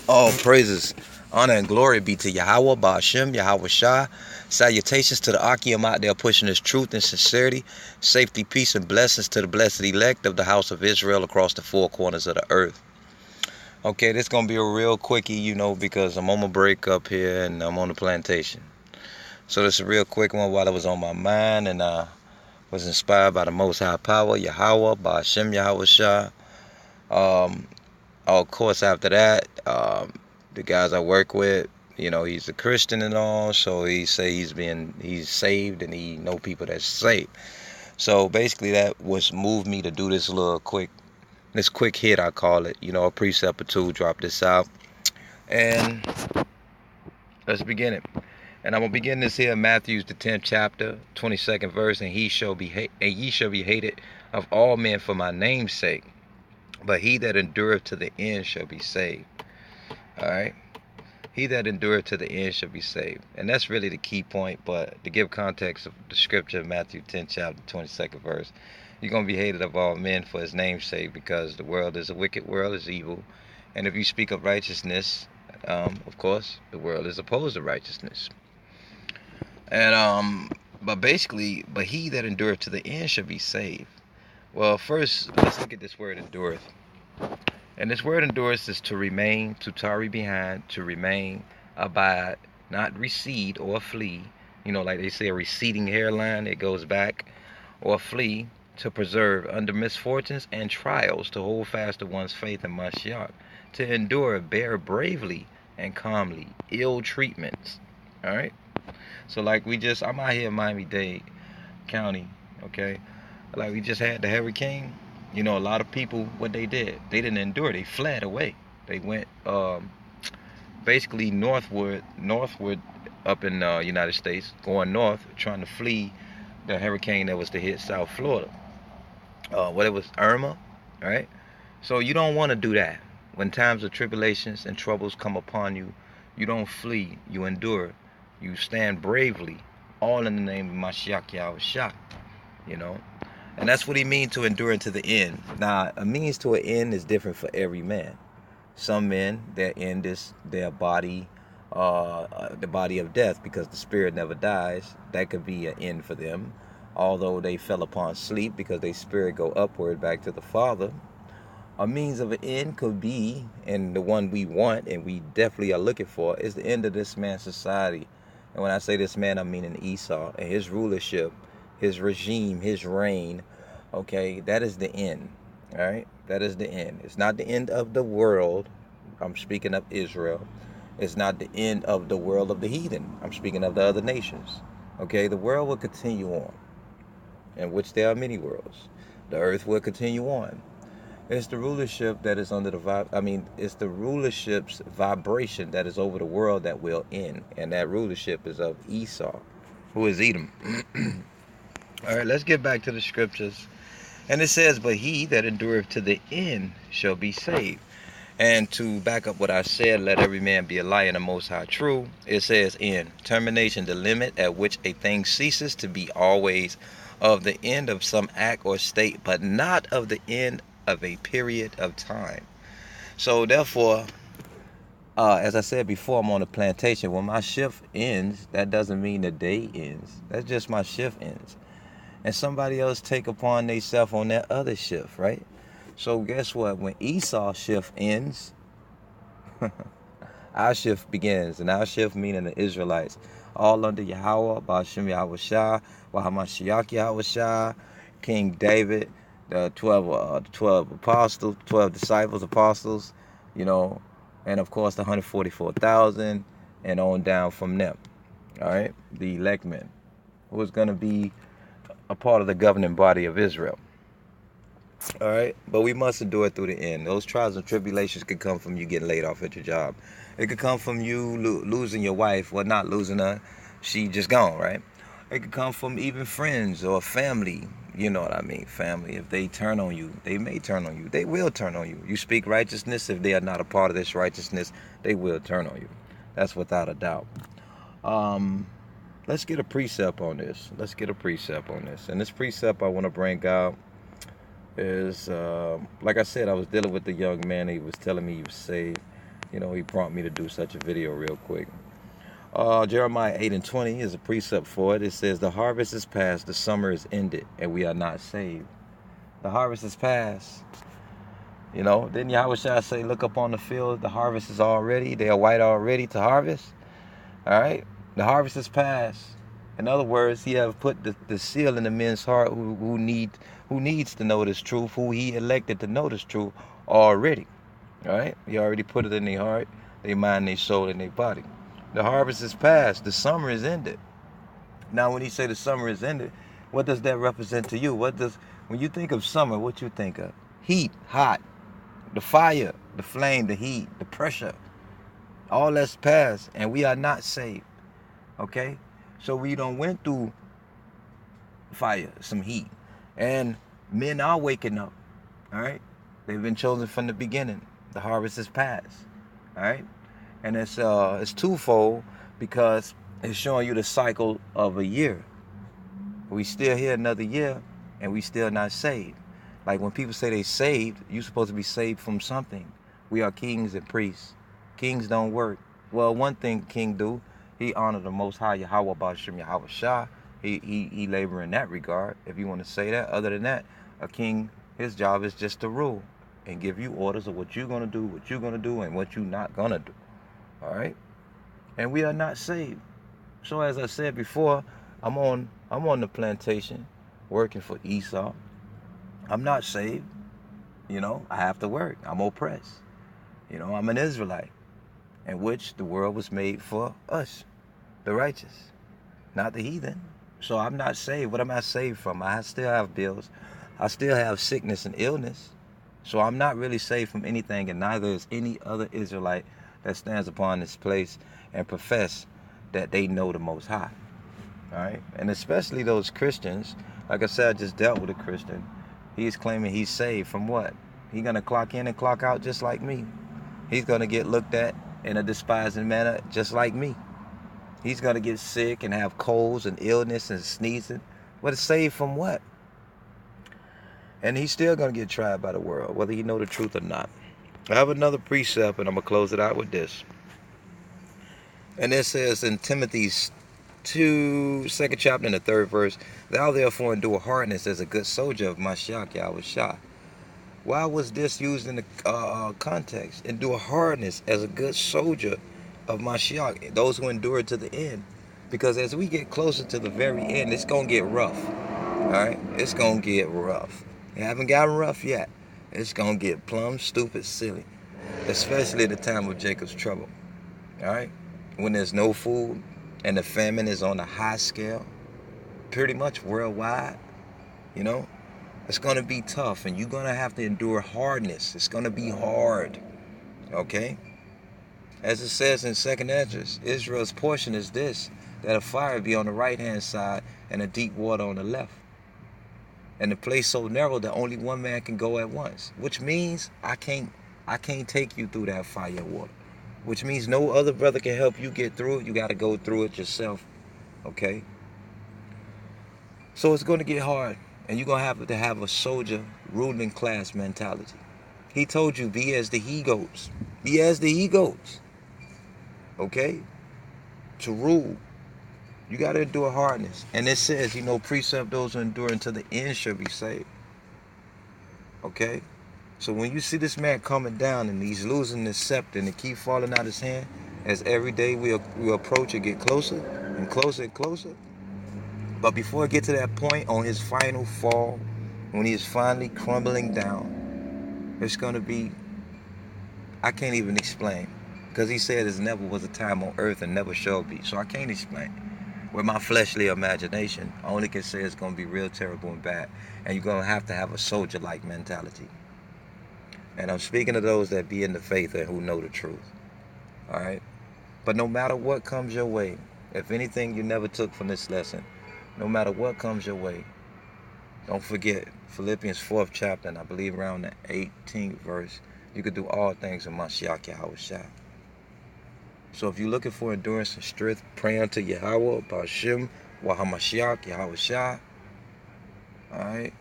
All praises, honor, and glory be to Yahweh, Ba'ashem, Yahweh Shah. Salutations to the Akim out there pushing this truth and sincerity. Safety, peace, and blessings to the blessed elect of the house of Israel across the four corners of the earth. Okay, this gonna be a real quickie, because I'm on my break up here and I'm on the plantation. So this is a real quick one while it was on my mind and was inspired by the Most High Power, Yahweh, Ba'ashem, Yahweh Shah. Um, of course, after that, the guys I work with, he's a Christian and all, so he say he's saved and he know people that's saved. So basically, that was moved me to do this quick hit I call it, a precept or two, drop this out, and let's begin it. And I'm gonna begin this here, Matthew's the 10th chapter, 22nd verse, and ye shall be hated of all men for my name's sake, but he that endureth to the end shall be saved. All right. He that endureth to the end shall be saved. And that's really the key point. But to give context of the scripture, Matthew 10 chapter 22nd verse, you're going to be hated of all men for his name's sake, because the world is a wicked world, is evil. And if you speak of righteousness, of course, the world is opposed to righteousness. And but he that endureth to the end shall be saved. Well, first, let's look at this word endureth. And this word endurance is to remain, to tarry behind, to remain, abide, not recede or flee. Like they say, a receding hairline, it goes back, or flee, to preserve under misfortunes and trials, to hold fast to one's faith in Mashiach, to endure, bear bravely and calmly ill treatments. All right. So I'm out here in Miami-Dade County, okay? Like we just had the hurricane. A lot of people, what they did, they didn't endure. They fled away. They went basically northward up in the United States, going north, trying to flee the hurricane that was to hit South Florida. What it was, Irma, right? So you don't want to do that. When times of tribulations and troubles come upon you, you don't flee. You endure. You stand bravely, all in the name of Mashiach Yahushua. You know. And that's what he means to endure unto the end. Now, a means to an end is different for every man. Some men, their end is their body, the body of death, because the spirit never dies. That could be an end for them. Although they fell upon sleep, because their spirit go upward back to the Father. A means of an end could be, and the one we want and we definitely are looking for, is the end of this man's society. And when I say this man, I mean in Esau and his rulership, his regime, his reign. Okay, that is the end. All right, that is the end. It's not the end of the world. I'm speaking of Israel. It's not the end of the world of the heathen. I'm speaking of the other nations. Okay, the world will continue on, in which there are many worlds. The earth will continue on. It's the rulership that is under it's the rulership's vibration that is over the world that will end, and that rulership is of Esau, who is Edom. All right, let's get back to the scriptures. And it says, "But he that endureth to the end shall be saved." And to back up what I said, let every man be a liar and the Most High true. It says, in termination, the limit at which a thing ceases to be always of the end of some act or state, but not of the end of a period of time. So therefore, as I said before, I'm on a plantation. When my shift ends, that doesn't mean the day ends. That's just my shift ends. And somebody else take upon themselves on that other shift, right? So guess what? When Esau's shift ends, our shift begins. And our shift meaning the Israelites, all under Yahweh, Ba'ashem Yahweh Shah, Wahamashiach Yahweh Shah, King David, the 12 apostles, 12 disciples, apostles, and of course the 144,000, and on down from them. All right, the elect men, who is going to be a part of the governing body of Israel. All right, but we must endure through the end. Those trials and tribulations could come from you getting laid off at your job. It could come from you losing your wife, well, not losing her, she just gone, right? It could come from even friends or family. You know what I mean? Family. If they turn on you, they may turn on you. They will turn on you. You speak righteousness. If they are not a part of this righteousness, they will turn on you. That's without a doubt. Um, let's get a precept on this. And this precept I want to bring out is, like I said, I was dealing with the young man. He was telling me he was saved. He prompted me to do such a video real quick. Jeremiah 8:20 is a precept for it. It says, the harvest is past, the summer is ended, and we are not saved. The harvest is past. Didn't Yahushua say, look up on the field, the harvest is already, they are white already to harvest? All right? The harvest is past. In other words, he have put the seal in the men's heart who needs to know this truth, who he elected to know this truth already. All right? He already put it in their heart, their mind, their soul, and their body. The harvest is past. The summer is ended. Now, when he say the summer is ended, what does that represent to you? When you think of summer, what you think of? Heat, hot, the fire, the flame, the heat, the pressure. All that's past, and we are not saved. Okay? So we done went through fire, some heat, and men are waking up. All right? They've been chosen from the beginning. The harvest is past. All right? And it's twofold, because it's showing you the cycle of a year. We still here another year, and we still not saved. Like when people say they saved, you're supposed to be saved from something. We are kings and priests. Kings don't work. Well, one thing king do, he honor the Most High Yahweh Bashim Yahweh Shah. He labor in that regard, if you want to say that. Other than that, a king, his job is just to rule and give you orders of what you're gonna do, and what you're not gonna do. All right? And we are not saved. So as I said before, I'm on the plantation working for Esau. I'm not saved. I have to work. I'm oppressed. I'm an Israelite, in which the world was made for us, the righteous, not the heathen. So I'm not saved. What am I saved from? I still have bills. I still have sickness and illness. So I'm not really saved from anything, and neither is any other Israelite that stands upon this place and profess that they know the Most High. All right? And especially those Christians. Like I said, I just dealt with a Christian. He's claiming he's saved from what? He's going to clock in and clock out just like me. He's going to get looked at in a despising manner just like me. He's going to get sick and have colds and illness and sneezing. But it's saved from what? And he's still going to get tried by the world, whether he know the truth or not. I have another precept, and I'm going to close it out with this. And it says in Timothy's 2nd chapter and the 3rd verse, thou therefore endure hardness as a good soldier of Mashiach Yahushua. Why was this used in the context? Endure hardness as a good soldier of Mashiach, those who endure to the end. Because as we get closer to the very end, it's going to get rough. All right? It's going to get rough. It haven't gotten rough yet. It's going to get plumb, stupid, silly. Especially at the time of Jacob's trouble. All right? When there's no food and the famine is on a high scale, pretty much worldwide, it's going to be tough, and you're going to have to endure hardness. It's going to be hard. Okay? As it says in 2nd Esdras, Israel's portion is this, that a fire be on the right-hand side and a deep water on the left. And the place so narrow that only one man can go at once. Which means I can't take you through that fire and water. Which means no other brother can help you get through it. You got to go through it yourself. Okay? So it's going to get hard. And you're going to have a soldier ruling class mentality. He told you, be as the he-goats. Be as the he-goats. Okay? To rule. You got to endure hardness. And it says, precept those who endure until the end shall be saved. Okay? So when you see this man coming down and he's losing the scepter and it keep falling out his hand, as every day we approach and get closer and closer and closer. But before it get to that point on his final fall, when he is finally crumbling down, it's going to be, I can't even explain. Because he said there never was a time on earth and never shall be. So I can't explain. With my fleshly imagination, I only can say it's going to be real terrible and bad. And you're going to have a soldier-like mentality. And I'm speaking to those that be in the faith and who know the truth. All right? But no matter what comes your way, if anything you never took from this lesson, no matter what comes your way, don't forget Philippians 4th chapter, and I believe around the 18th verse, you could do all things in Mashiach Yahushua. So if you're looking for endurance and strength, pray unto Yahweh, Bashim, Wahamashiach, Yahushua. All right?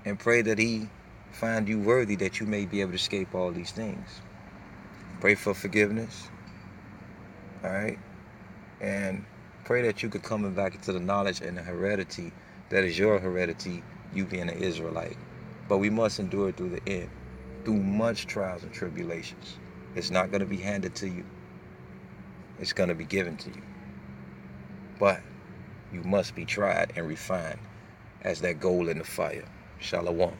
And pray that he find you worthy, that you may be able to escape all these things. Pray for forgiveness. All right? And pray that you could come back into the knowledge and the heredity that is your heredity, you being an Israelite. But we must endure through the end, through much trials and tribulations. It's not going to be handed to you. It's going to be given to you. But you must be tried and refined as that gold in the fire. Shalom.